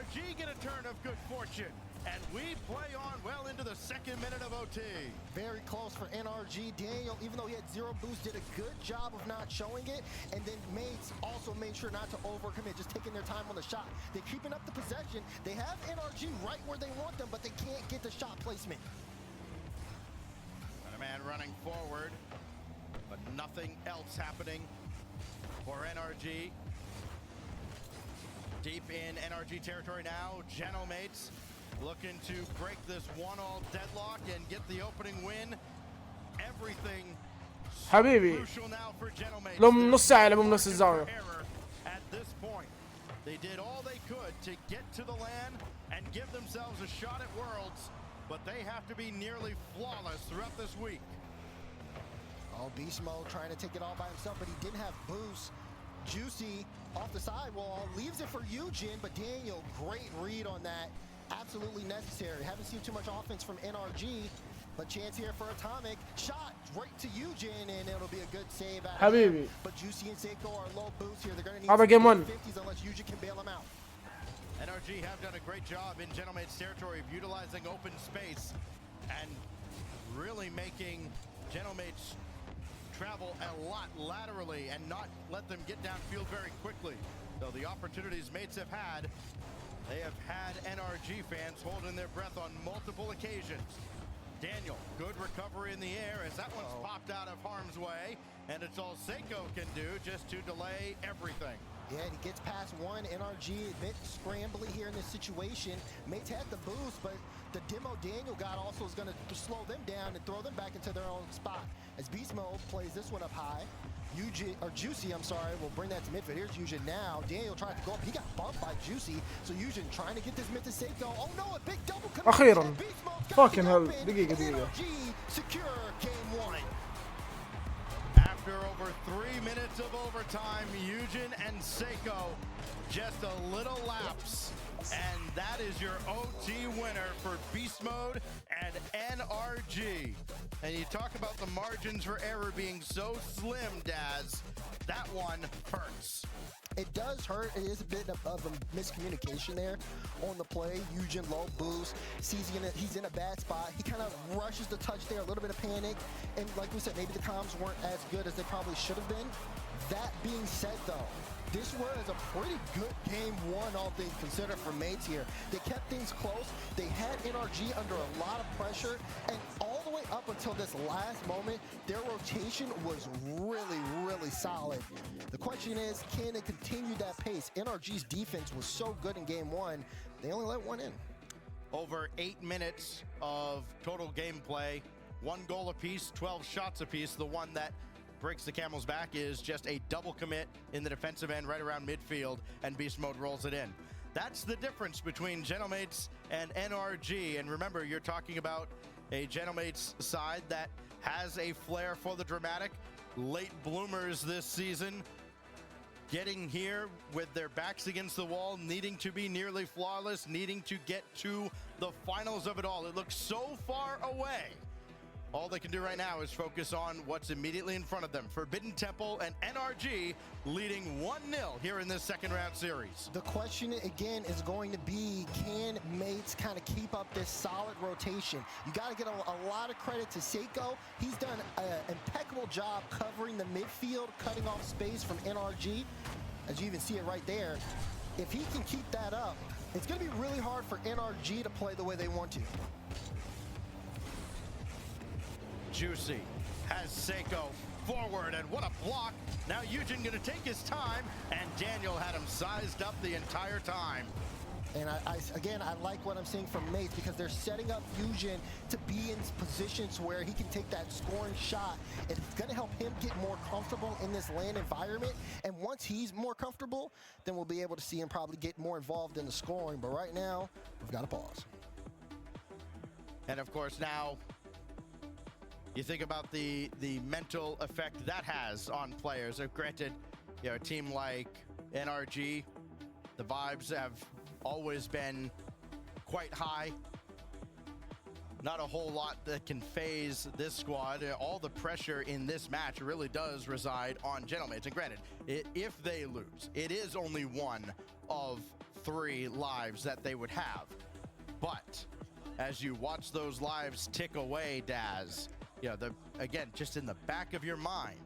NRG get a turn of good fortune. And we play on well into the second minute of OT. Very close for NRG. Daniel, even though he had 0 boost, did a good job of not showing it. And then Mates also made sure not to overcommit, just taking their time on the shot. They're keeping up the possession. They have NRG right where they want them, but they can't get the shot placement. And a man running forward, but nothing else happening for NRG. Deep in NRG territory now, Genomates looking to break this 1-all deadlock and get the opening win. Everything حبيبي crucial now for Genomates. لو من نص ساعة لو من نص الزاوية. At this point, they did all they could to get to the LAN and give themselves a shot at Worlds, but they have to be nearly flawless throughout this week. Oh, Beast Mode trying to take it all by himself, but he didn't have boost. Juicy off the sidewall, leaves it for Eugen, but Daniel, great read on that. Absolutely necessary. Haven't seen too much offense from NRG, but chance here for Atomic. Shot right to Eugen, and it'll be a good save out of him. But Juicy and Seiko are low boost here. They're going to need game 1. 50s unless Eugen can bail them out. NRG have done a great job in Genomates territory of utilizing open space and really making Genomates travel a lot laterally and not let them get downfield very quickly. So the opportunities Mates have had, they have had NRG fans holding their breath on multiple occasions. Daniel, good recovery in the air as that one's popped out of harm's way, and it's all Seiko can do just to delay everything. Yeah, and he gets past one. NRG a bit scrambly here in this situation. Mates had the boost, but the demo Daniel got also is going to slow them down and throw them back into their own spot. As Beast Mode plays this one up high, Juicy, I'm sorry, will bring that to midfield. Here's Eugen now. Daniel tried to go up. He got bumped by Juicy. So Eugen trying to get this mid to Seiko. Oh no, a big double commit. أخيرا. Fucking hell. دقيقة. NRG secure game 1. After over 3 minutes of overtime, Eugen and Seiko just a little lapse. And that is your OT winner for Beast Mode and NRG. And you talk about the margins for error being so slim, Daz. That one hurts. It does hurt. It is a bit of a miscommunication there on the play. Eugen low boost, sees he's in a bad spot. He kind of rushes the touch there, a little bit of panic. And like we said, maybe the comms weren't as good as they probably should have been. That being said though, this was a pretty good game 1, all things considered, for Mates here. They kept things close. They had NRG under a lot of pressure, and all the way up until this last moment, their rotation was really, really solid. The question is, can they continue that pace? NRG's defense was so good in game 1, they only let one in. Over 8 minutes of total gameplay, 1 goal apiece, 12 shots apiece. The one that breaks the camel's back is just a double commit in the defensive end right around midfield, and Beast Mode rolls it in. That's the difference between Genomates and NRG. And remember, you're talking about a Genomates side that has a flair for the dramatic. Late bloomers this season, getting here with their backs against the wall, needing to be nearly flawless, needing to get to the finals of it all. It looks so far away. All they can do right now is focus on what's immediately in front of them. Forbidden Temple and NRG leading 1-0 here in this second round series. The question again is going to be, can Mates kind of keep up this solid rotation? You got to get a lot of credit to Seiko. He's done an impeccable job covering the midfield, cutting off space from NRG. As you even see it right there. If he can keep that up, it's going to be really hard for NRG to play the way they want to. Juicy has Seiko forward, and what a block. Now Eugen gonna take his time, and Daniel had him sized up the entire time. And again, I like what I'm seeing from Mates because they're setting up Eugen to be in positions where he can take that scoring shot. And it's gonna help him get more comfortable in this LAN environment. And once he's more comfortable, then we'll be able to see him probably get more involved in the scoring. But right now, we've got to pause. And of course now, you think about the mental effect that has on players. Granted, you know, a team like NRG, the vibes have always been quite high. Not a whole lot that can phase this squad. All the pressure in this match really does reside on Genomates. And granted, if they lose, it is only one of 3 lives that they would have. But as you watch those lives tick away, Daz, you know, again, just in the back of your mind,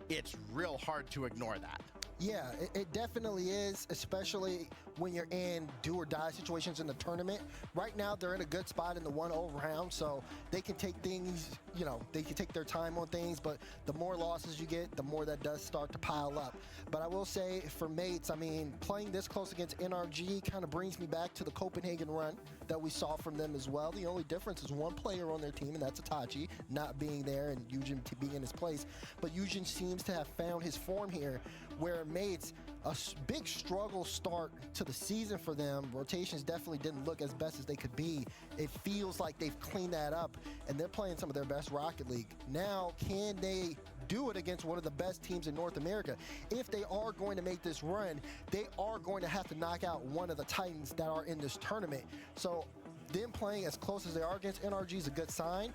it's real hard to ignore that. Yeah, it definitely is, especially when you're in do-or-die situations in the tournament. Right now, they're in a good spot in the 1-0 round, so they can take things, you know, they can take their time on things, but the more losses you get, the more that does start to pile up. But I will say, for mates, I mean, playing this close against NRG kind of brings me back to the Copenhagen run that we saw from them as well. The only difference is one player on their team, and that's Itachi, not being there and Eugen being in his place. But Eugen seems to have found his form here, where mates, a big struggle start to the season for them. Rotations definitely didn't look as best as they could be. It feels like they've cleaned that up, and they're playing some of their best Rocket League. Now, can they do it against one of the best teams in North America? If they are going to make this run, they are going to have to knock out one of the Titans that are in this tournament. So them playing as close as they are against NRG is a good sign.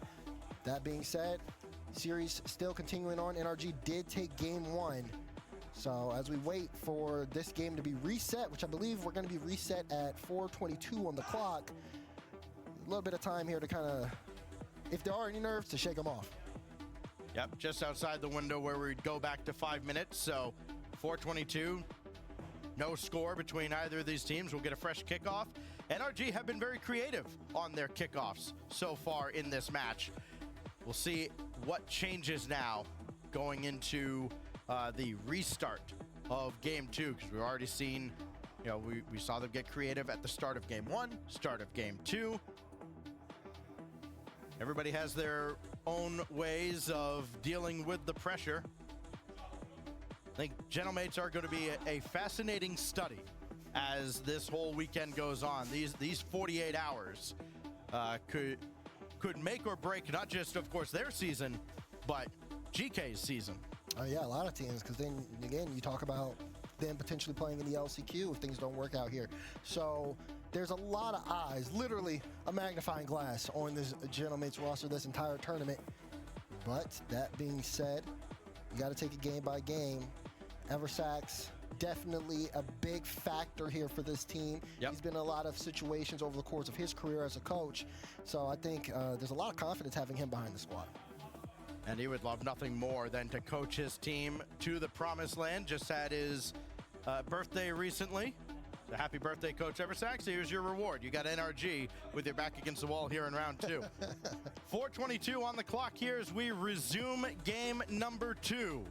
That being said, series still continuing on. NRG did take game 1. So as we wait for this game to be reset, which I believe we're going to be reset at 4:22 on the clock, a little bit of time here to kind of, if there are any nerves, to shake them off. Yep, just outside the window where we'd go back to 5 minutes. So 4:22, no score between either of these teams. We'll get a fresh kickoff. NRG have been very creative on their kickoffs so far in this match. We'll see what changes now going into the restart of game 2, because we've already seen, you know, we saw them get creative at the start of game 1, start of game 2. Everybody has their own ways of dealing with the pressure. I think Gentlemates are going to be a fascinating study as this whole weekend goes on. These 48 hours could make or break not just, of course, their season, but GK's season. Oh yeah, a lot of teams, because then again you talk about them potentially playing in the LCQ if things don't work out here. So there's a lot of eyes, literally a magnifying glass on this Gentlemates roster this entire tournament. But that being said, you got to take it game by game. Eversax, definitely a big factor here for this team. Yep. He's been in a lot of situations over the course of his career as a coach. So I think there's a lot of confidence having him behind the squad. And he would love nothing more than to coach his team to the promised land. Just had his birthday recently. So happy birthday, Coach Eversax. Here's your reward. You got NRG with your back against the wall here in round 2. 4:22 on the clock here as we resume game number 2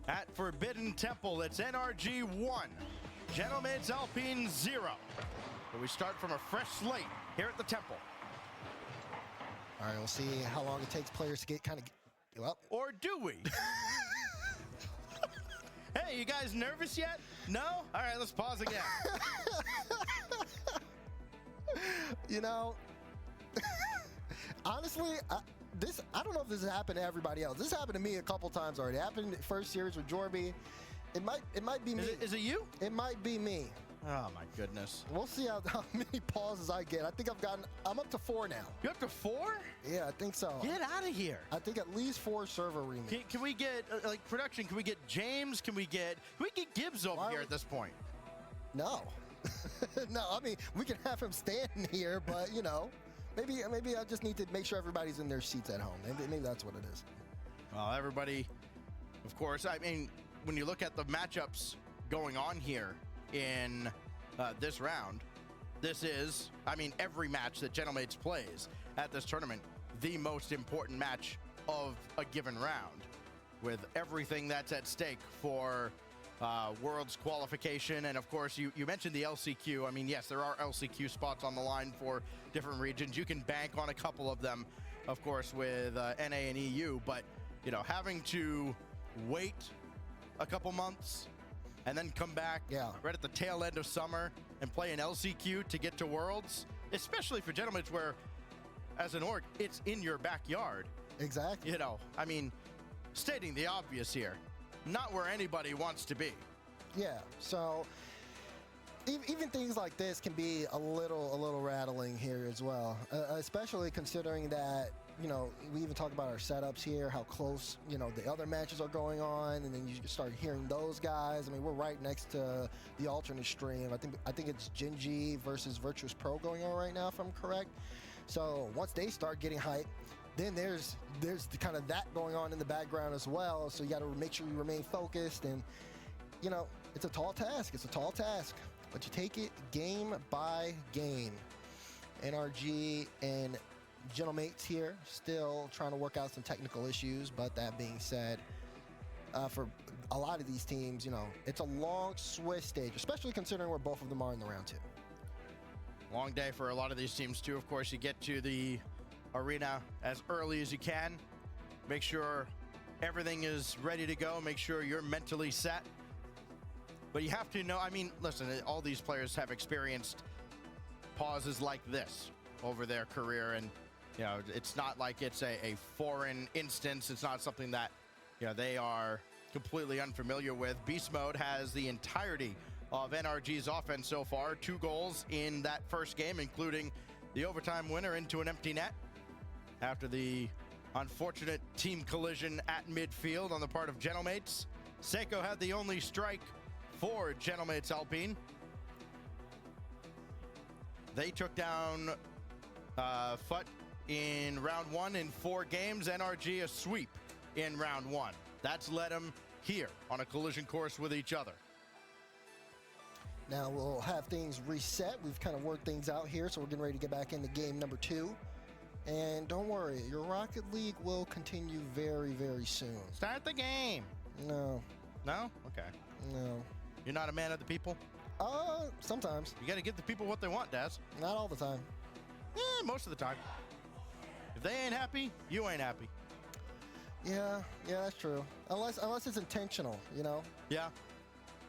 at Forbidden Temple. It's NRG 1, Gentlemates Alpine 0. But we start from a fresh slate here at the Temple. All right, we'll see how long it takes players to get kind of... Well, or do we? Hey, you guys nervous yet? No? All right, let's pause again. You know, honestly, I don't know if this has happened to everybody else. This happened to me a couple times already. It happened in the first series with Jorby. It might be me. Is it you? It might be me. Oh my goodness. We'll see how many pauses I get. I think I'm up to 4 now. You're up to 4? Yeah, I think so. Get out of here. I think at least 4 server remix. Can we get, like, production, can we get James? Can we get Gibbs over here at this point? No. No, I mean, we can have him standing here, but, you know, maybe I just need to make sure everybody's in their seats at home. Maybe that's what it is. Well, everybody, of course, I mean, when you look at the matchups going on here in this round, this is, I mean, every match that Gentlemates plays at this tournament, the most important match of a given round, with everything that's at stake for Worlds qualification. And of course, you mentioned the LCQ. I mean, yes, there are LCQ spots on the line for different regions. You can bank on a couple of them, of course, with NA and EU, but, you know, having to wait a couple months and then come back right at the tail end of summer and play an LCQ to get to Worlds, especially for Gentlemates, where, as an org, it's in your backyard. Exactly. You know, I mean, stating the obvious here, not where anybody wants to be. Yeah, so even things like this can be a little rattling here as well, especially considering that, you know, we even talk about our setups here, how close, you know, the other matches are going on, and then you start hearing those guys. I mean, we're right next to the alternate stream. I think it's Genji versus Virtuous Pro going on right now, if I'm correct. So once they start getting hyped, then there's kind of that going on in the background as well. So you got to make sure you remain focused, and you know, it's a tall task. It's a tall task, but you take it game by game. NRG and Gentlemates here still trying to work out some technical issues, but that being said, for a lot of these teams, you know, it's a long Swiss stage, especially considering where both of them are in the round 2. Long day for a lot of these teams too. Of course, you get to the arena as early as you can. Make sure everything is ready to go. Make sure you're mentally set. But you have to know, I mean, listen, all these players have experienced pauses like this over their career, and you know, it's not like it's a foreign instance. It's not something that, you know, they are completely unfamiliar with. Beast Mode has the entirety of NRG's offense so far. 2 goals in that first game, including the overtime winner into an empty net after the unfortunate team collision at midfield on the part of Gentlemates. Seiko had the only strike for Gentlemates Alpine. They took down FUT in round 1 in 4 games. NRG a sweep in round 1. That's led them here on a collision course with each other. Now we'll have things reset. We've kind of worked things out here, so we're getting ready to get back into game number 2. And don't worry, your Rocket League will continue very, very soon. Start the game. No. No? Okay. No. You're not a man of the people? Sometimes. You got to give the people what they want, Daz. Not all the time. Yeah, most of the time. If they ain't happy, you ain't happy. Yeah, that's true. Unless it's intentional, you know. Yeah.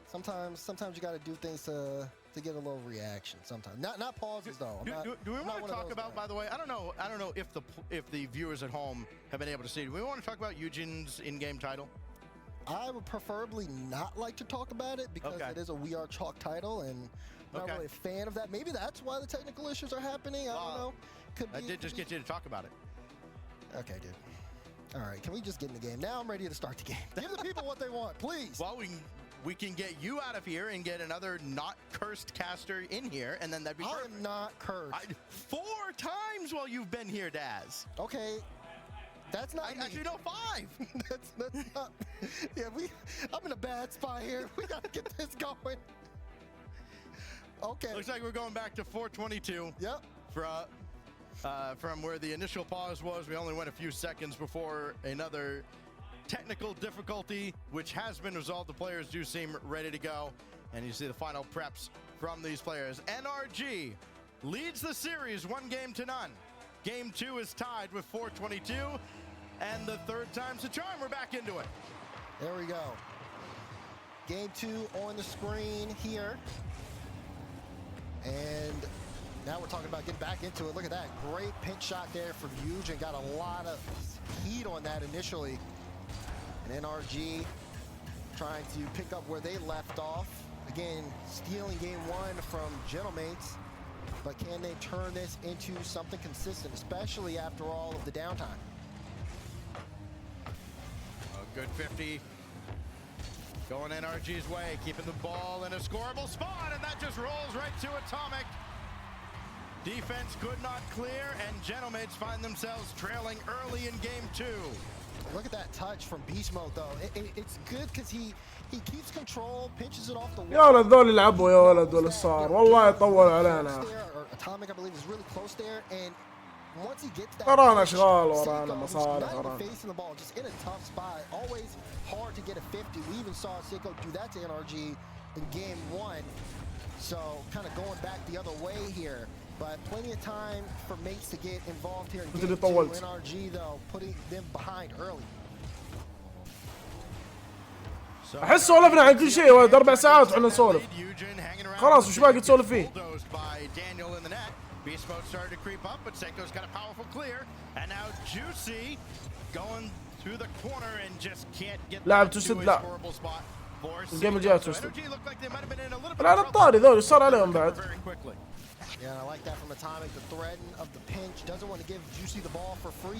Sometimes you got to do things to get a little reaction. Sometimes, not pauses though. Do we want to talk about? By the way, I don't know if the viewers at home have been able to see. Do we want to talk about Eugen's in-game title? I would preferably not like to talk about it because it is a We Are Chalk title, and I'm not really a fan of that. Maybe that's why the technical issues are happening. I don't know. I did just get you to talk about it. Okay, dude. All right, can we just get in the game? Now I'm ready to start the game. Give the people what they want, please. Well, we can get you out of here and get another not cursed caster in here, and then that'd be perfect. I am not cursed. 4 times while you've been here, Daz. Okay. That's not actually, no, 5. that's not. Yeah, I'm in a bad spot here. We gotta get this going. Okay. Looks like we're going back to 422. Yep. From where the initial pause was, we only went a few seconds before another technical difficulty, which has been resolved. The players do seem ready to go, and you see the final preps from these players. NRG leads the series 1-0. Game 2 is tied with 422, and the third time's the charm. We're back into it. There we go. Game 2 on the screen here. And now we're talking about getting back into it. Look at that. Great pinch shot there from Eugen. Got a lot of heat on that initially. And NRG trying to pick up where they left off. Again, stealing game 1 from Gentlemates. But can they turn this into something consistent, especially after all of the downtime? A good 50 going NRG's way, keeping the ball in a scoreable spot, and that just rolls right to Atomic. Defense could not clear, and Gentlemates find themselves trailing early in game 2. Look at that touch from Beast Mode, though. It's good because he keeps control, pinches it off the wall. يا ولد ذول يلعبوا يا ولد ذول الصار والله يطول علينا. Atomic, I believe, is really close there, and once he gets that, ورانا اشغال ورانا مصالح not ورانا. even facing the ball, just in a tough spot. Always hard to get a 50. We even saw Seiko do that to NRG in game 1. So kind of going back the other way here. But plenty of time for mates to get involved here in game 2. NRG, though, putting them behind early. احس سولفنا عن كل شيء ولد 4 ساعات وحنا نسولف. خلاص وش باقي تسولف فيه؟ Beast Mode started to creep up, but Seiko's got a powerful clear, and now Juicy going through the corner and just can't get لاعب to a تسد لا. scoreable spot. الجيم الجاي توصل. الآن الطاري ذول صار عليهم بعد.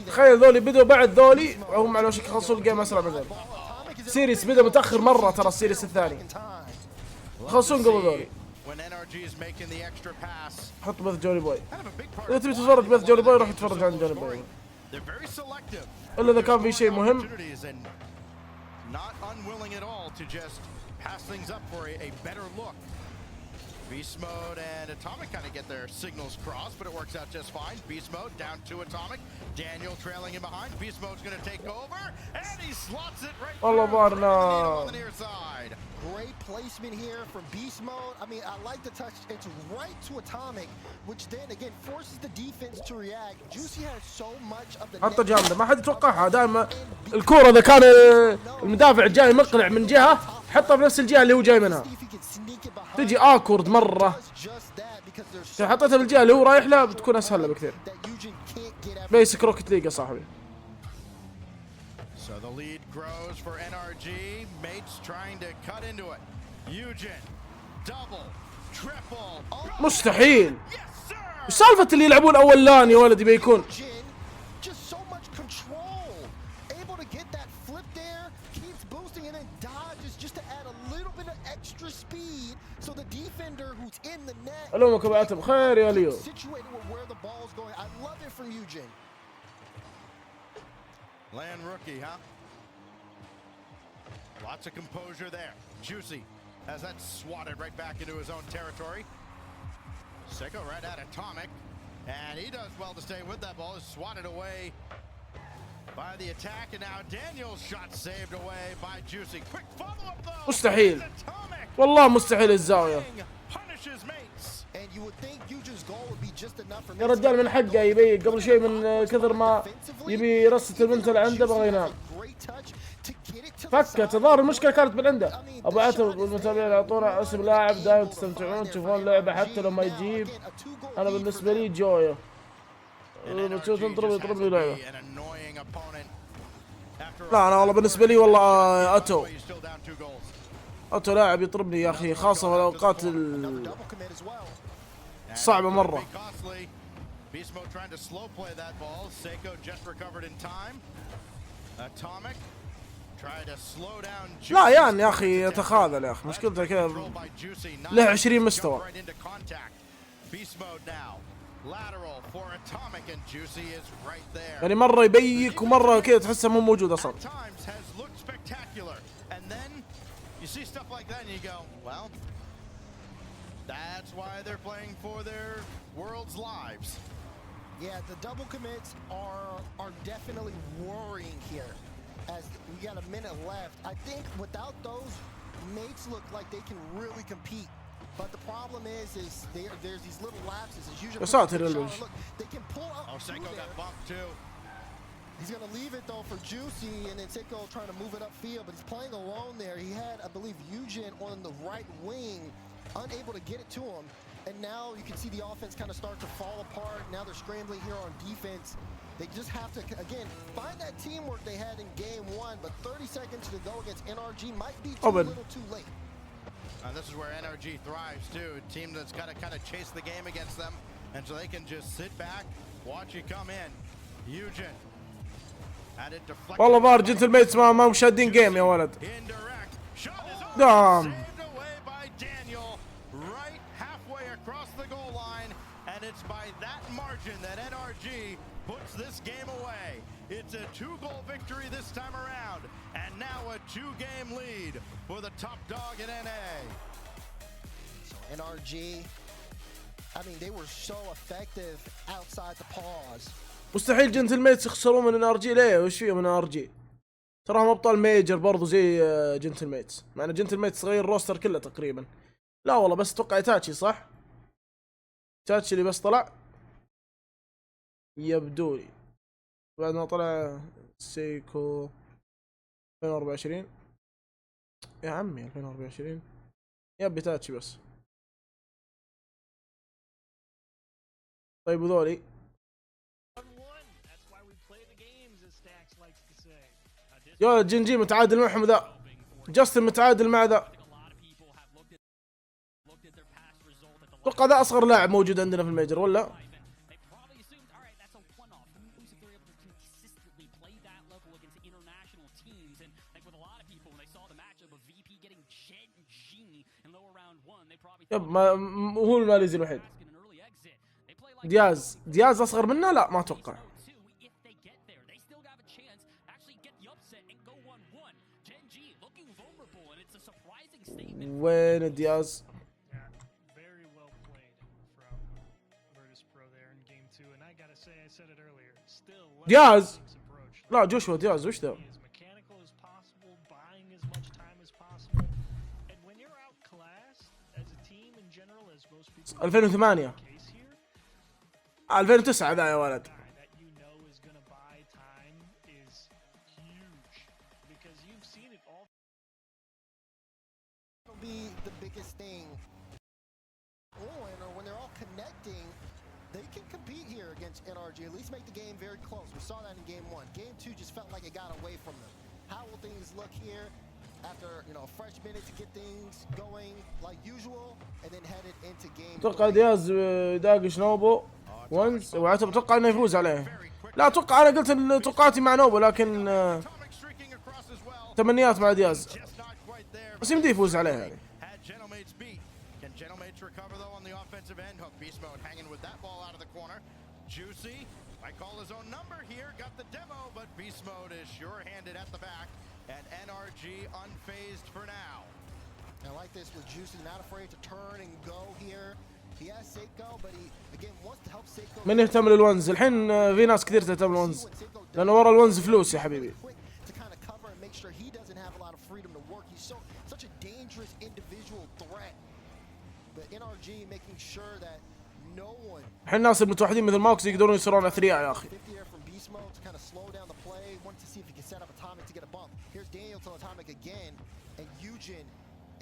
تخيل ذولي بدوا بعد ذولي وهم على وشك يخلصون الجيم اسرع من ذولي. سيريس بدا متاخر مره ترى السيريس الثاني. يخلصون قبل ذولي. حط بث جوني بوي. اذا تبي تتفرج بث جوني بوي روح اتفرج عن جوني بوي. الا اذا كان في شيء مهم. Beast Mode and Atomic kind of get their signals crossed, but it works out just fine. Beast Mode down to Atomic. Daniel trailing in behind. Beast Mode's going to take over, and he slots it right on the near side. Great placement here from Beast Mode. I mean, I like the touch. It's right to Atomic, which then again forces the defense to react. Juicy has so much of the. حتى جامده ما حد يتوقعها. دائما الكوره اذا كان المدافع جاي مقلع من جهه حطها بنفس الجهه اللي هو جاي منها. تجي اكورد مره. اذا حطيتها بالجهه اللي هو رايح لها بتكون اسهل له بكثير. بيسك روكت ليج يا صاحبي. So the lead grows for NRG. Mates trying to cut into it. Eugen double triple. مستحيل. وش سالفة اللي يلعبون اول لان يا ولدي بيكون؟ علومك ابو عتب خير يا ليو. Land rookie, huh? Lots of composure there. Juicy has that swatted right back into his own territory. Seiko right at Atomic, and he does well to stay with that ball. Is swatted away by the attack, and now Daniel's shot saved away by Juicy. Quick follow-up though. مستحيل. والله مستحيل الزاوية. يا رجال من حقه يبي قبل شيء من كثر ما يبي يرصد البنت اللي عنده بغى ينام. فكت الظاهر المشكلة كانت من عنده. ابو عتب والمتابعين يعطونا اسم لاعب دائما تستمتعون تشوفون لعبه حتى لو ما يجيب. انا بالنسبة لي جويو. تشوف تضرب لي لعبة. لا انا والله بالنسبة لي والله أوتو لاعب يطربني يا أخي خاصة في الأوقات صعبة مرة. لا يعني يا أخي يتخاذل يا أخي مشكلته كذا له 20 مستوى. يعني مرة يبيك ومرة كذا تحسه مو موجود أصلا. You see stuff like that and you go, well, that's why they're playing for their world's lives. Yeah, the double commits are definitely worrying here. As we got a minute left, I think without those, mates look like they can really compete. But the problem is there's these little lapses. As usually, look, they can pull up. Oh, Seiko got bumped too. He's going to leave it, though, for Juicy, and then Seiko trying to move it upfield, but he's playing alone there. He had, I believe, Eugen on the right wing, unable to get it to him. And now you can see the offense kind of start to fall apart. Now they're scrambling here on defense. They just have to, again, find that teamwork they had in game one, but 30 seconds to go against NRG might be too little too late. This is where NRG thrives, too. A team that's got to kind of chase the game against them, and so they can just sit back, watch you come in. Eugen. والله ظاهر جنتل ميتس ما مشادين جيم يا ولد. دام. It's a 2-goal victory this time around, and now a 2-game lead for the top dog in NA. So NRG, I mean, they were so effective outside the pause. مستحيل جنتل ميتس يخسرون من NRG. ليه وش فيه من NRG؟ تراهم ابطال ميجر برضو زي جنتل ميتس، مع ان جنتل ميتس غير الروستر كله تقريبا. لا والله بس اتوقع تاتشي صح؟ تاتشي اللي بس طلع يبدو لي بعد ما طلع سيكو 2024 يا عمي 2024 يبي تاتشي بس. طيب وذولي يا جنجي متعادل معهم ذا جاستن متعادل مع ذا. اتوقع ذا اصغر لاعب موجود عندنا في الميجر ولا؟ يب ما هو الماليزي الوحيد. دياز اصغر منه؟ لا ما اتوقع. وين دياز؟ دياز لا جوشوا دياز وش ذا؟ 2008 2009 ذا يا ولد. Be the biggest thing on, or when they're all connecting, they can compete here against NRG. At least make the game very close. We saw that in game 1. Game 2 just felt like it got away from them. How will things look here after, you know, a fresh minute to get things going like usual, and then headed into game? اتوقع دياز داقش نوبو وانس واعتبر اتوقع انه يفوز عليه. لا اتوقع انا قلت ان توقعاتي مع نوبو، لكن تمنيات مع دياز بس يمدي يفوز عليه يعني. Might call his own number here, got the demo, but Beast Mode is sure-handed at the back, and NRG unfazed for now. I like this with Juicy, not afraid to turn and go here. He has Seiko, but he again wants to help Seiko. من يهتم للونز الحين؟ في ناس كثير تهتم للونز لانه ورا الونز فلوس يا حبيبي. To kind of cover and make sure he doesn't have a lot of freedom to work. He's such a dangerous individual threat. But NRG making sure that no one. الحين الناس المتوحدين مثل ماوكس يقدرون يصيرون اثرياء يا اخي.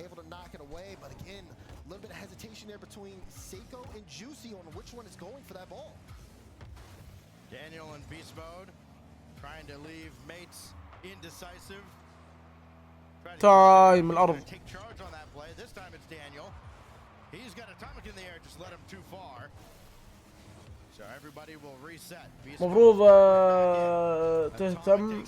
Able to knock it away, but again, a little bit of hesitation there between Seiko and Juicy on which one is going for that ball. Daniel in beast mode, trying to leave mates indecisive. تايم الارض. Take charge on that play. This time it's Daniel. He's got atomic in the air, just let him too far. So everybody will reset. مفروض تهتم.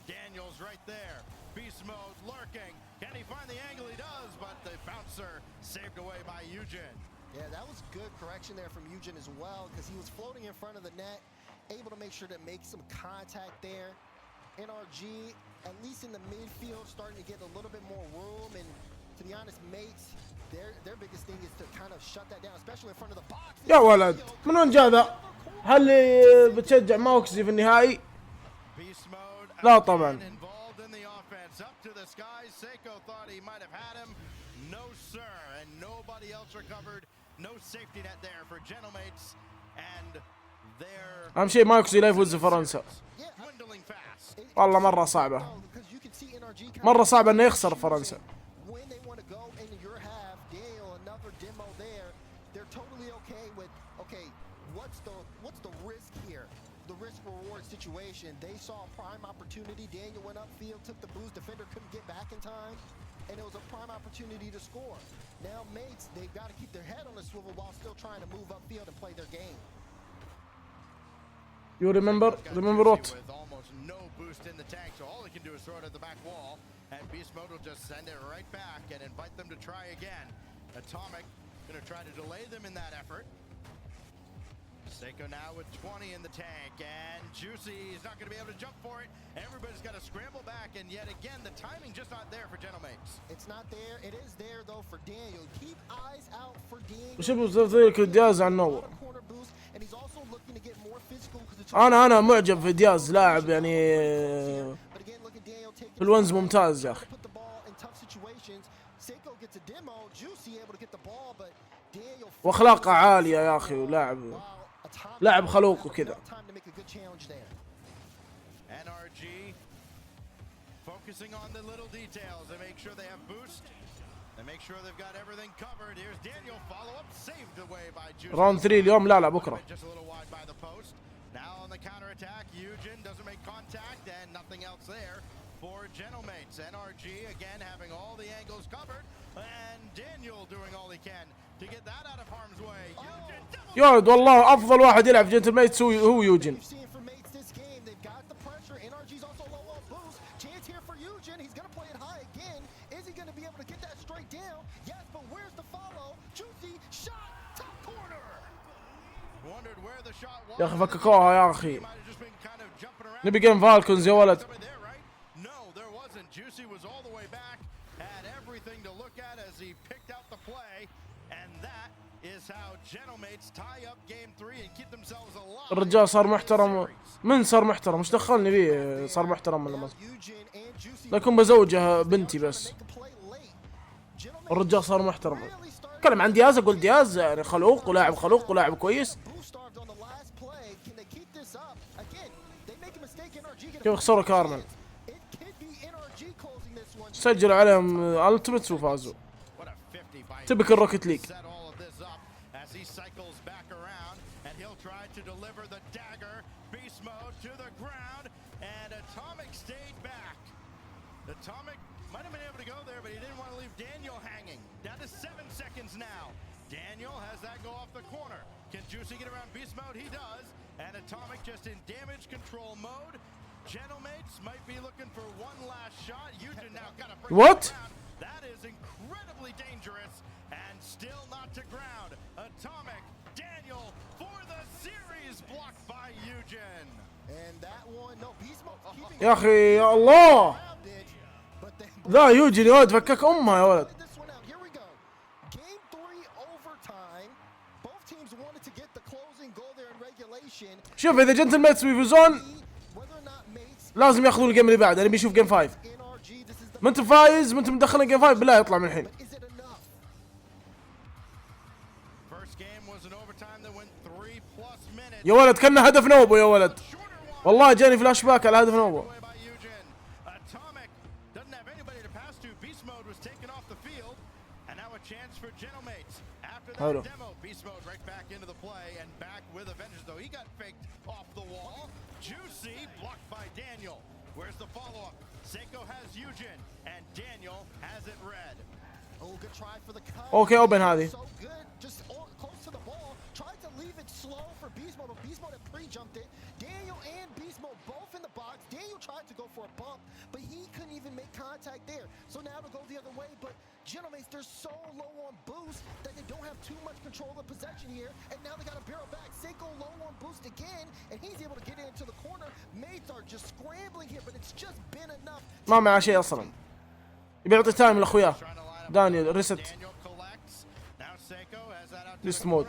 Daniel's right there. Beast mode lurking. Can he find the angle? He does, but the bouncer saved away by Eugen. Yeah, that was good correction there from Eugen as well, because he was floating in front of the net, able to make sure to make some contact there. NRG, at least in the midfield, starting to get a little bit more room, and to be honest, mates, their biggest thing is to kind of shut that down, especially in front of the box. يا ولد من وين جاء ذا؟ هل بتشجع ماوكسي في النهائي؟ لا طبعا. Up to the skies. Seiko thought he might have had him. No sir, and nobody else recovered. No safety net there for Gentlemates, and they're اهم شيء ماوكسي لا يفوز في فرنسا. والله مرة صعبة. مرة صعبة انه يخسر فرنسا. Situation. They saw a prime opportunity. Daniel went upfield, took the boost. Defender couldn't get back in time, and it was a prime opportunity to score. Now, mates, they've got to keep their head on the swivel while still trying to move upfield and play their game. You remember what? With almost no boost in the tank, so all they can do is throw it at the back wall, and Beast Mode will just send it right back and invite them to try again. Atomic going to try to delay them in that effort. Seiko now with 20 in the tank, and Juicy is not going to be able to jump for it. Everybody's got to scramble back, and yet again, the timing just not there for Gentlemates. It's not there. It is there, though, for Daniel. Keep eyes out for Daniel. وشوفوا تفضيلك دياز عن نوبو. أنا معجب في دياز، لاعب يعني في الونز ممتاز يا أخي. وأخلاقه عالية يا أخي، ولاعب خلوق وكذا. NRG focusing on the little details to make sure they have boost. They make sure they've got everything covered. Here's Daniel follow up saved away by Juicy. راوند 3 اليوم لا بكرة. Just a little wide by the post. Now on the counter attack, Eugen doesn't make contact and nothing else there. for Gentlemates. NRG again having all the angles covered, and Daniel doing all he can to get that out of harm's way. يا ولد والله افضل واحد يلعب جنتل ميتس هو يوجن. يا اخي فككوها يا اخي. نبي جيم فالكونز يا ولد. الرجال صار محترم. من صار محترم؟ ايش دخلني بيه صار محترم ولا ما؟ لكن بزوجه بنتي بس. الرجال صار محترم. اتكلم عن دياز اقول دياز يعني خلوق ولاعب كويس. كيف خسروا كارمن؟ سجلوا عليهم التيمتس وفازوا. تبك الروكت ليج. Atomic might have been able to go there, but he didn't want to leave Daniel hanging. Down to 7 seconds now. Daniel has that go off the corner. Can Juicy get around beast mode? He does. And Atomic just in damage control mode. Gentlemates might be looking for one last shot. Eugen now got to bring what? That is incredibly dangerous and still not to ground. Atomic, Daniel for the series blocked by Eugen. And that one, no, beast mode keeping. يا اخي يا الله. ذا يوجن يا ولد فكك امها يا ولد. شوف اذا جنتل ميتس بيفوزون لازم ياخذون الجيم اللي بعد. انا بيشوف جيم 5. ما انت فايز ما انت مدخل جيم 5 بالله يطلع من الحين. يا ولد كنا هدف نوبو يا ولد. والله جاني فلاش باك على هدف نوبو. حلو. Beast mode right back into the play and back with a vengeance though. He got faked off the wall. Juicy blocked by Daniel. Where's the follow-up? Seiko has Eugen and Daniel has it red. Oh, good try for the cut. Okay, open هذه. So good, just close to the ball. Tried to leave it slow for Beast mode. Beast mode had pre-jumped it. Daniel and Beast mode both in the box. Daniel tried to go for a bump, but he couldn't even make contact there. So now to go the other way, but Gentlemates, they're so low on boost that they don't have too much control of possession here, and now they got to barrel back. Seiko low on boost again, and he's able to get into the corner. Mates are just scrambling here, but it's just been enough. ما معه شيء اصلا. يبي يعطي تايم لاخوياه. دانيال ريست. ليست مود.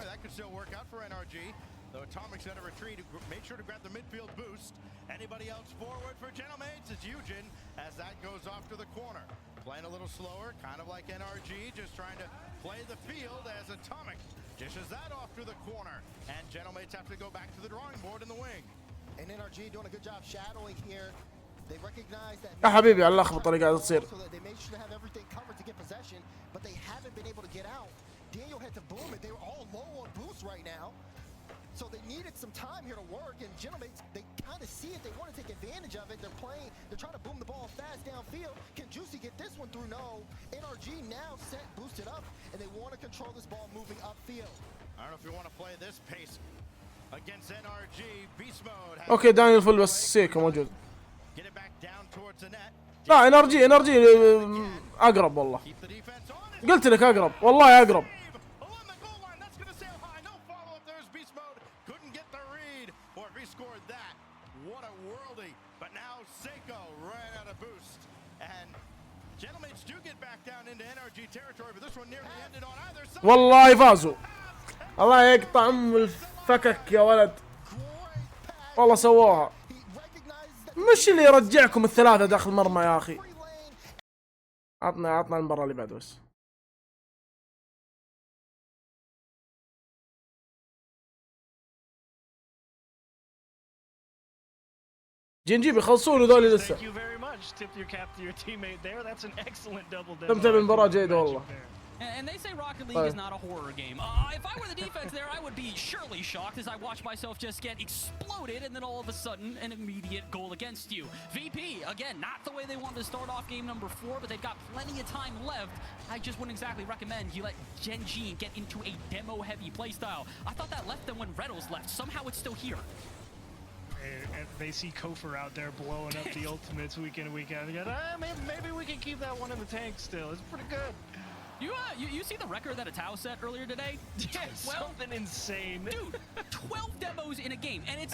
Atomic's got a retreat. Make sure to grab the midfield boost. Anybody else forward for Gentlemates? It's Eugen as that goes off to the corner. Playing a little slower, kind of like NRG, just trying to play the field as Atomic dishes that off to the corner. And Gentlemates have to go back to the drawing board in the wing. And NRG doing a good job shadowing here. They recognize that. يا حبيبي على اللخبطه اللي قاعده تصير. They made sure to have everything covered to get possession, but they haven't been able to get out. Daniel had to boom it. They were all low on boost right now. So they needed some time here to work, and Gentlemates, they kind of see it. They want to take advantage of it. They're trying to boom the ball fast downfield. Can Juicy get this one through? No. NRG now set, boosted up, and they want to control this ball moving upfield. I don't know if you want to play this pace against NRG. Beast mode. اوكي دانيال فل بس سيكو موجود. Get it back down towards the net. لا NRG اقرب والله. قلت لك اقرب والله اقرب. والله فازوا. الله يقطع ام الفكك يا ولد. والله سووها. مش اللي يرجعكم الثلاثة داخل مرمى يا اخي. عطنا المباراة اللي بعد بس. جنجي بيخلصون هذول لسه. استمتع بالمباراة جيدة والله. And they say Rocket League is not a horror game. If I were the defense there, I would be surely shocked as I watch myself just get exploded and then all of a sudden an immediate goal against you. VP, again, not the way they wanted to start off game number 4, but they've got plenty of time left. I just wouldn't exactly recommend you let Gen G get into a demo-heavy playstyle. I thought that left them when Reddles left. Somehow it's still here. And they see Kofor out there blowing up the ultimates week in and week out. They go, maybe we can keep that one in the tank still. It's pretty good. You see the record that Atao set earlier today? Yeah, something insane. Dude, 12 demos in a game. And it's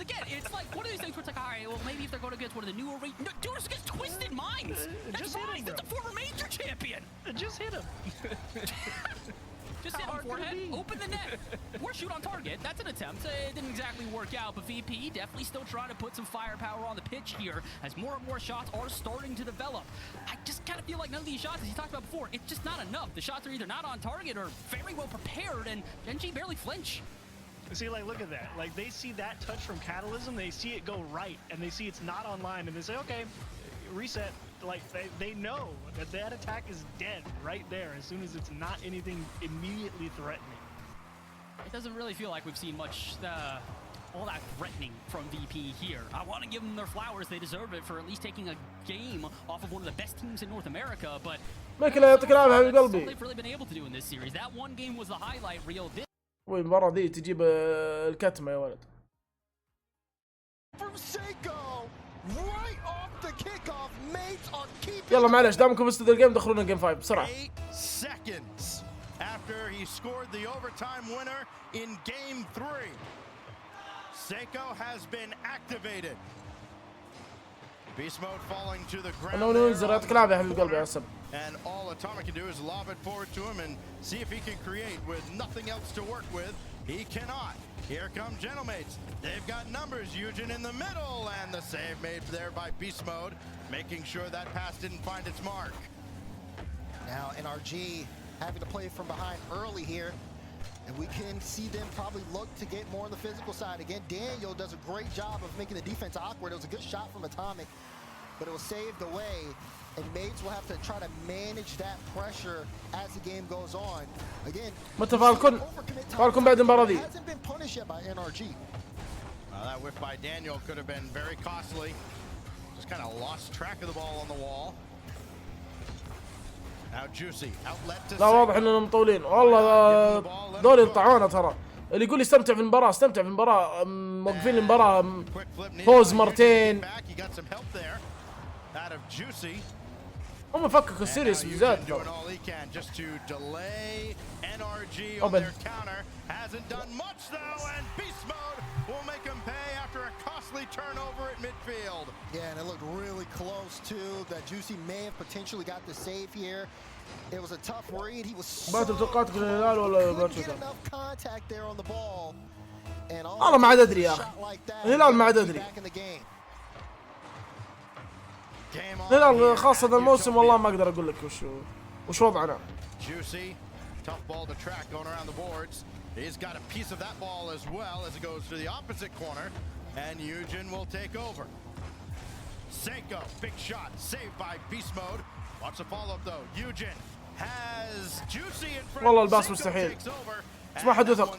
like one of these things where it's like, all right, well, maybe if they're going against one of the newer... No, dude, it's against Twisted Minds. That's fine. That's a former major champion. Just hit him. Just hit him forehead, open the net, or shoot on target. That's an attempt. It didn't exactly work out, but VP definitely still trying to put some firepower on the pitch here as more and more shots are starting to develop. I just kind of feel like none of these shots, as he talked about before, it's just not enough. The shots are either not on target or very well prepared, and Gen G barely flinch. See, like, look at that. Like, they see that touch from Catalysm, they see it go right, and they see it's not online, and they say, okay, reset. Like, they know that attack is dead right there as soon as it's not anything immediately threatening. It doesn't really feel like we've seen much all that threatening from VP here. I want to give them their flowers. They deserve it for at least taking a game off of one of the best teams in North America, but that's all they've really been able to do in this series. That one game was the highlight reel. والمباراة دي تجيب الكتمة يا ولد. From Seiko, right off the kickoff, mates are keeping. يلا معلش دامكم استدوا الجيم دخلونا جيم 5 بسرعة. 8 seconds after he scored the overtime winner in game 3. Seiko has been activated. Beast mode falling to the ground. أنا ننزل يعطيك العافية يا حبيب قلبي يا سب. And all Atomic can do is lob it forward to him and see if he can create with nothing else to work with. He cannot. Here come Gentlemates. They've got numbers. Eugen in the middle, and the save made there by Beast Mode, making sure that pass didn't find its mark. Now NRG having to play from behind early here, and we can see them probably look to get more on the physical side. Again, Daniel does a great job of making the defense awkward. It was a good shot from Atomic, but it was saved away. And Maids will have to try to manage that pressure as the game goes on. Again, متى فالكون بعد المباراة دي. hasn't been punished yet by NRG. That whiff by Daniel could have been very costly. Just kind of lost track of the ball on the wall. Now Juicy outlet to. لا واضح انهم مطولين والله دول يقطعونا ترى. اللي يقول يستمتع في المباراة استمتع في المباراة موقفين المباراة فوز مرتين. Out of Juicy. هم فككوا السيريس بالذات. Doing all he can just to delay NRG on their counter. Hasn't done much though, and Beast Mode will make him pay after a costly turnover at midfield. Yeah, and it looked really close too. That Juicy may have potentially got the save here. It was a tough read. He was so couldn't get enough contact there on the ball. And والله ما عاد ادري يا اخي. الهلال ما عاد ادري. الهلال خاصة الموسم والله ما اقدر اقول لك وش وضعنا. Juicy, tough ball to track going around the boards. He's got a piece of that ball as well as it goes to the opposite corner, and Eugen will take over. Seiko, big shot, saved by Beast Mode. Watch the follow-up though. Eugen has Juicy in front. والله الباص مستحيل. اسمع حدثك.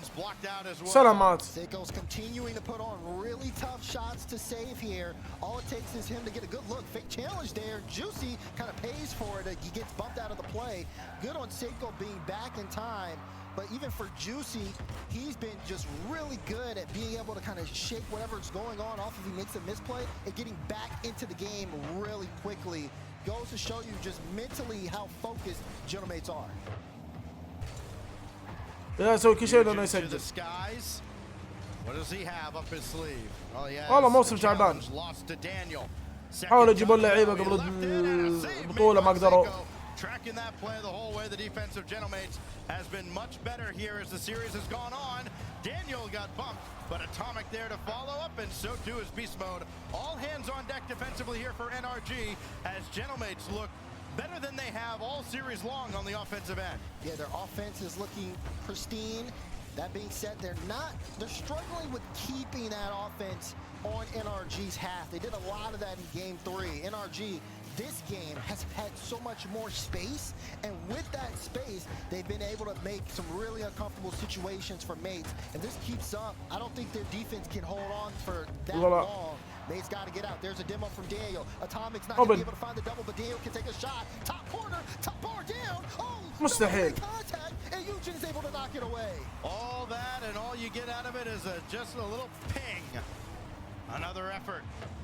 سلامات. Seiko's continuing to put on really tough shots to save here. All it takes is him to get a good look. Fake challenge there. Juicy kind of pays for it. He gets bumped out of the play. Good on Seiko being back in time. But even for Juicy, he's been just really good at being able to kind of shake whatever's going on off if he makes a misplay and getting back into the game really quickly. Goes to show you just mentally how focused Gentlemates are. لا يسوي كل شيء لأنه يسجل. والله موسم تعبان. حاولوا يجيبون لعيبة قبل البطولة ما قدروا. Tracking that play the whole way, the defensive Gentlemates has been much better here as the series has gone on. Daniel got bumped, but Atomic there to follow up, and so too is Beast Mode. All hands on deck defensively here for NRG as Gentlemates look better than they have all series long on the offensive end. Yeah, their offense is looking pristine. That being said, they're struggling with keeping that offense on NRG's half. They did a lot of that in game 3. NRG this game has had so much more space, and with that space, they've been able to make some really uncomfortable situations for Mates. If this keeps up, I don't think their defense can hold on for that long. Mates got to get out. There's a demo from Daniel. Atomic's not going to be able to find the double, but Daniel can take a shot. Top corner, top bar down. Oh, مستحيل. Contact, and Eugen is able to knock it away. All that, and all you get out of it is just a little ping. Another effort.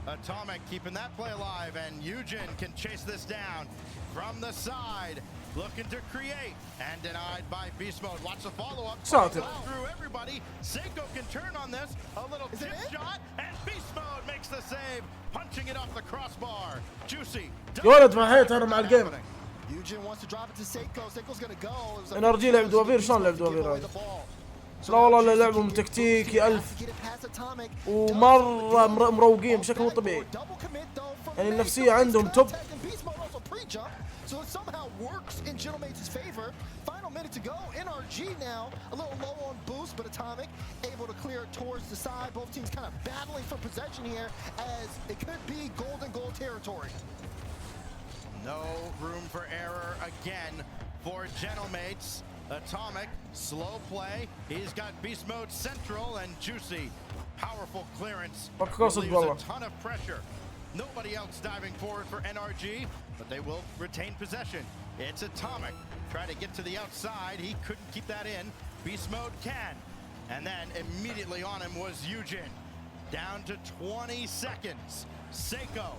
Atomic keeping that play alive, and Eugen can chase this down from the side. Looking to create, and denied by Beast Mode. Watch the follow-up. Through everybody. Seiko can turn on this. A little chip shot, and Beast Mode makes the save, punching it off the crossbar. Juicy. يا ولد ما هيت انا مع الجيم. Eugen wants to drop it to Seiko. Seiko's gonna go. NRG لعب دوافير. شلون لعب دوافير هاي؟ لا والله اللي لعبهم تكتيكي 1000 ومره مروقين بشكل مو طبيعي. يعني النفسيه عندهم توب. So it somehow works in Gentleman's favor. Final minute to go. NRG now a little low on boost, but Atomic able to clear it towards the side. Both teams kind of battling for possession here, as it could be golden goal territory. No room for error again for Gentlemates. Atomic, slow play. He's got Beast Mode central, and Juicy, powerful clearance. Relieves a ton of pressure. Nobody else diving forward for NRG, but they will retain possession. It's Atomic. Try to get to the outside. He couldn't keep that in. Beast Mode can. And then immediately on him was Eugen. Down to 20 seconds. Seiko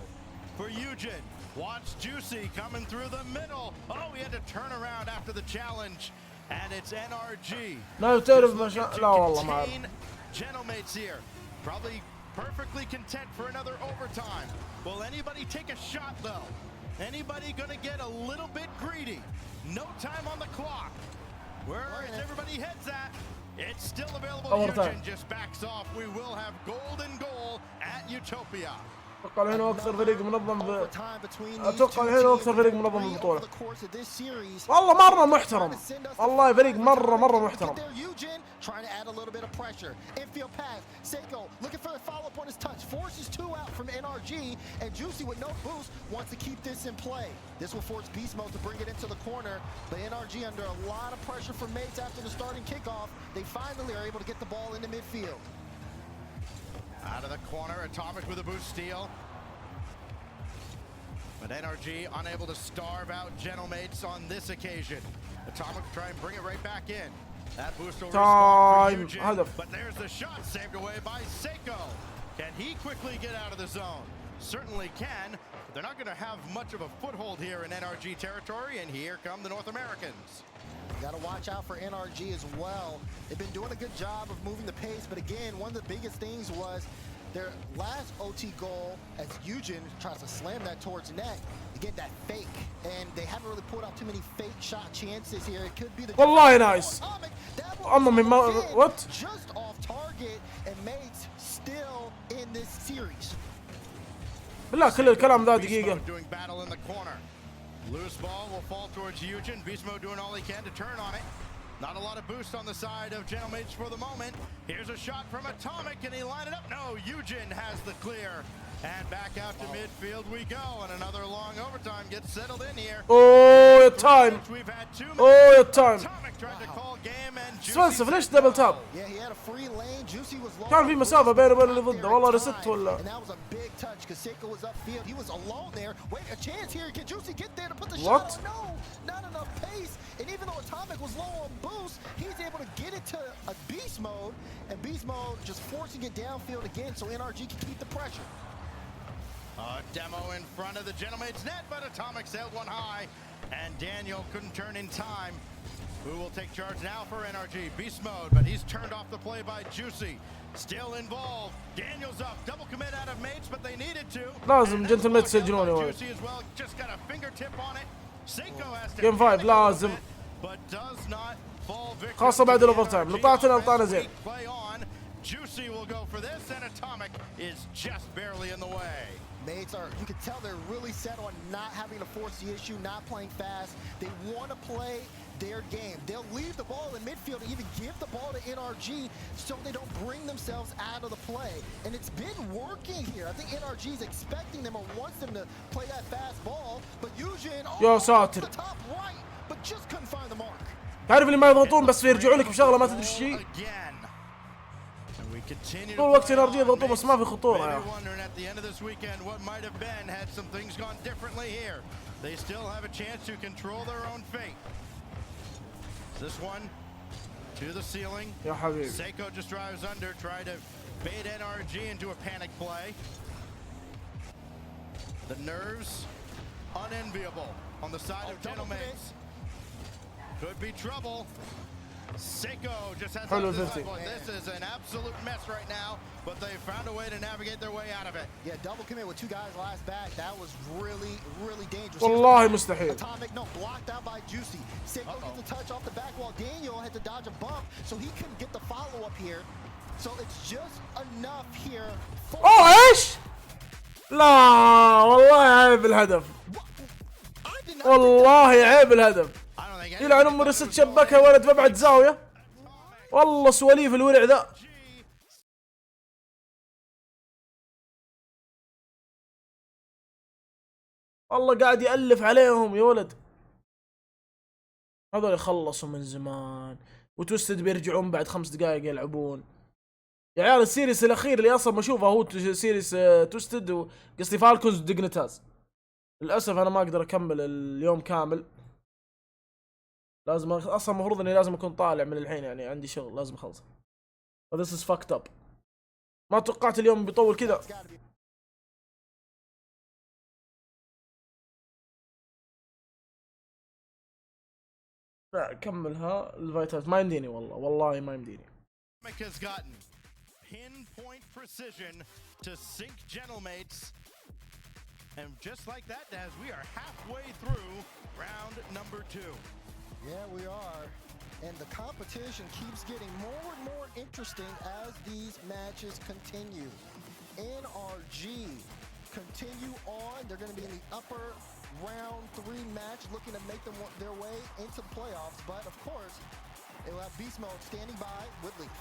for Eugen. Watch Juicy coming through the middle. Oh, he had to turn around after the challenge. And it's NRG. لا تعرف ما شاء لا والله ما أعرف. Gentlemates here. Probably perfectly content for another overtime. Will anybody take a shot though? Anybody gonna get a little bit greedy? No time on the clock. Where is everybody heads at? It's still available. Eugen just backs off. We will have golden goal at Utopia. اتوقع الحين هو اكثر فريق منظم اتوقع الحين هو اكثر فريق منظم بالبطوله. والله مره محترم. والله فريق مره محترم. Trying to add a little bit of pressure. Infield pass. Seiko looking for the follow-up on his touch. Forces two out from NRG, and Juicy with no boost wants to keep this in play. This will force Beast Mode to bring it into the corner, but NRG under a lot of pressure from Mates after the starting kickoff. They finally are able to get the ball into midfield. Out of the corner, Atomic with a boost steal. But NRG unable to starve out Gentlemates on this occasion. Atomic try and bring it right back in. That boost will respond for Eugen, but there's the shot saved away by Seiko. Can he quickly get out of the zone? Certainly can, but they're not going to have much of a foothold here in NRG territory, and here come the North Americans. You got to watch out for NRG as well. They've been doing a good job of moving the pace, but again, one of the biggest things was their last OT goal as Eugen tries to slam that towards net. Again, that fake, and they haven't really pulled out too many fake shot chances here. It could be the والله نايس. أما من what? Just off target, and Mates still in this series. بالله كل الكلام ذا دقيقة. Doing battle in the corner. Loose ball will fall towards Eugen. Beast Mode doing all he can to turn on it. Not a lot of boost on the side of Gentlemates for the moment. Here's a shot from Atomic, and he lined it up. No, Eugen has the clear. And back out to midfield we go, and another long overtime gets settled in here. Oh, your time. We've had 2 minutes. Oh, your time. Atomic tried to call game, and سفنسف ليش دبل تاب؟ Yeah, he had a free lane. Juicy was long. كان في مسافة بينه وبين اللي ضده. والله رست ولا. And that was a big touch because Seiko was upfield. He was alone there. Wait, a chance here. Can Juicy get there to put the shot on? No, not enough pace. And even though Atomic was low on boost, he's able to get it to a Beast Mode, and Beast Mode just forcing it downfield again so NRG can keep the pressure. A demo in front of the Gentlemates net, but Atomic sailed one high, and Daniel couldn't turn in time. Who will take charge now for NRG? Beast Mode, but he's turned off the play by Juicy. Still involved. Daniel's up. Double commit out of Mates, but they needed to. لازم جنتلميت يسجلون يا ولد. Juicy as well, just got a fingertip on it. Seiko has to Game 5 لازم. but does not fall victim. خاصة بعد الأوفر تايم. لقطاتنا لقطانا زين. Play on. Juicy will go for this, and Atomic is just barely in the way. Mates are, you can tell they're really set on not having to force the issue, not playing fast. They want to play their game. They'll leave the ball in midfield and even give the ball to NRG so they don't bring themselves out of the play. And it's been working here. I think NRG is expecting them or wants them to play that fast ball, but Eugene, يا ساتر. the top right, but just couldn't find the mark. تعرف اللي ما يضغطون بس يرجعوا لك بشغله ما تدري ايش هي. طول الوقت NRG يضغطون بس ما في خطوره يا. They still have a chance to control their own fate. This one to the ceiling. يا حبيبي. Seiko just drives under, trying to bait NRG into a panic play. The nerves unenviable on the side of Gentleman's. Could be trouble. Seiko just has this is an absolute mess right now, but they found a way to navigate their way out of it. Yeah, double commit with 2 guys last back. That was really, really dangerous. والله مستحيل. Atomic, no, blocked out by Juicy. Seiko gets the touch off the back while Daniel had to dodge a bump, so he couldn't get the follow-up here. So it's just enough here. ايش؟ لا والله عيب الهدف. والله عيب الهدف. يلعن ام رست شبكها ولد ببعد زاويه. والله سواليف الورع ذا. والله قاعد يألف عليهم يا ولد. هذول يخلصوا من زمان وتوستد بيرجعون بعد 5 دقائق يلعبون. يا عيال السيريس الاخير اللي اصلا بشوفه هو سيريس توستد وقصدي فالكونز وديجنيتاز. للاسف انا ما اقدر اكمل اليوم كامل. لازم اصلا المفروض اني لازم اكون طالع من الحين يعني عندي شغل لازم اخلصه. This is fucked up. ما توقعت اليوم بيطول كذا. لا كملها الفايتات ما يمديني والله ما يمديني. Has gotten pinpoint precision to sink Gentlemates, and just like that, as we are halfway through round number 2. Yeah, we are. And the competition keeps getting more and more interesting as these matches continue. NRG continue on. They're going to be in the upper round 3 match, looking to make them their way into the playoffs. But of course, they will have Beast Mode standing by with Leaf.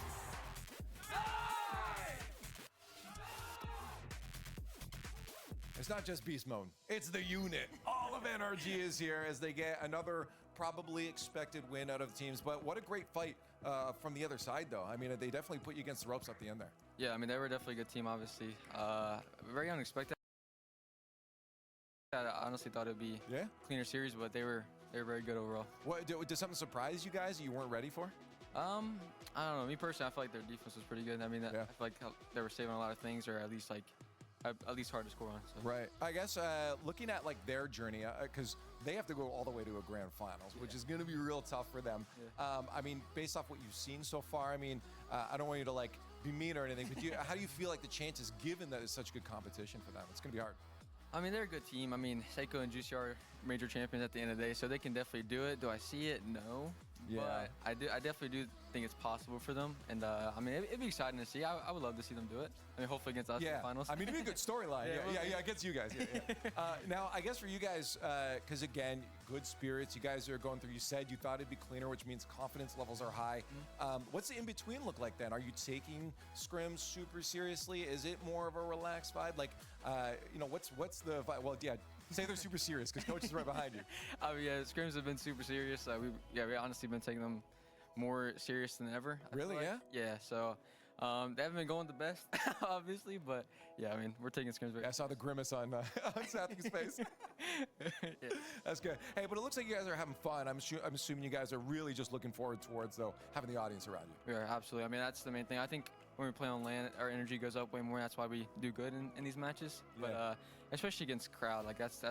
It's not just Beast Mode, it's the unit. All of NRG is here as they get another probably expected win out of the teams. But what a great fight from the other side, though. I mean, they definitely put you against the ropes at the end there. Yeah, I mean, they were definitely a good team, obviously. Very unexpected. I honestly thought it would be a cleaner series, but they were very good overall. What did something surprise you guys you weren't ready for? I don't know. Me personally, I feel like their defense was pretty good. I mean, I feel like they were saving a lot of things, or at least hard to score on. So. Right. I guess looking at like their journey, because they have to go all the way to a grand finals, which is going to be real tough for them. I mean, based off what you've seen so far, I mean, I don't want you to like be mean or anything, but how do you feel like the chances, given that it's such good competition for them? It's going to be hard. I mean, they're a good team. I mean, Seiko and Juicy are major champions at the end of the day, so they can definitely do it. Do I see it? No. Yeah. But I definitely do think it's possible for them. And I mean, it'd be exciting to see. I would love to see them do it. I mean, hopefully against us in the finals. I mean, it'd be a good storyline. Against you guys. Now, I guess for you guys, because again, good spirits. You guys are going through. You said you thought it'd be cleaner, which means confidence levels are high. What's the in between look like then? Are you taking scrims super seriously? Is it more of a relaxed vibe? Like, what's the vibe? Well, yeah. Say they're super serious because coach is right behind you. Yeah, scrims have been super serious. We honestly been taking them more serious than ever. Really? Like. Yeah. Yeah. So they haven't been going the best, obviously, but yeah, I mean, we're taking scrims. I saw the grimace on Sappy's face. That's good. Hey, but it looks like you guys are having fun. I'm assuming you guys are really just looking forward towards though having the audience around you. We are absolutely. I mean, that's the main thing. I think when we play on land, our energy goes up way more. That's why we do good in these matches. But especially against crowd, like that's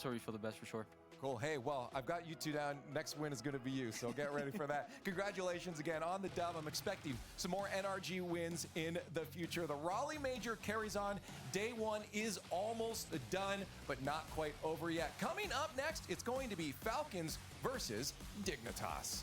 where we feel the best for sure. Cool. Hey, well, I've got you two down. Next win is going to be you, so get ready for that. Congratulations again on the dub. I'm expecting some more NRG wins in the future. The Raleigh Major carries on. Day 1 is almost done, but not quite over yet. Coming up next, it's going to be Falcons versus Dignitas.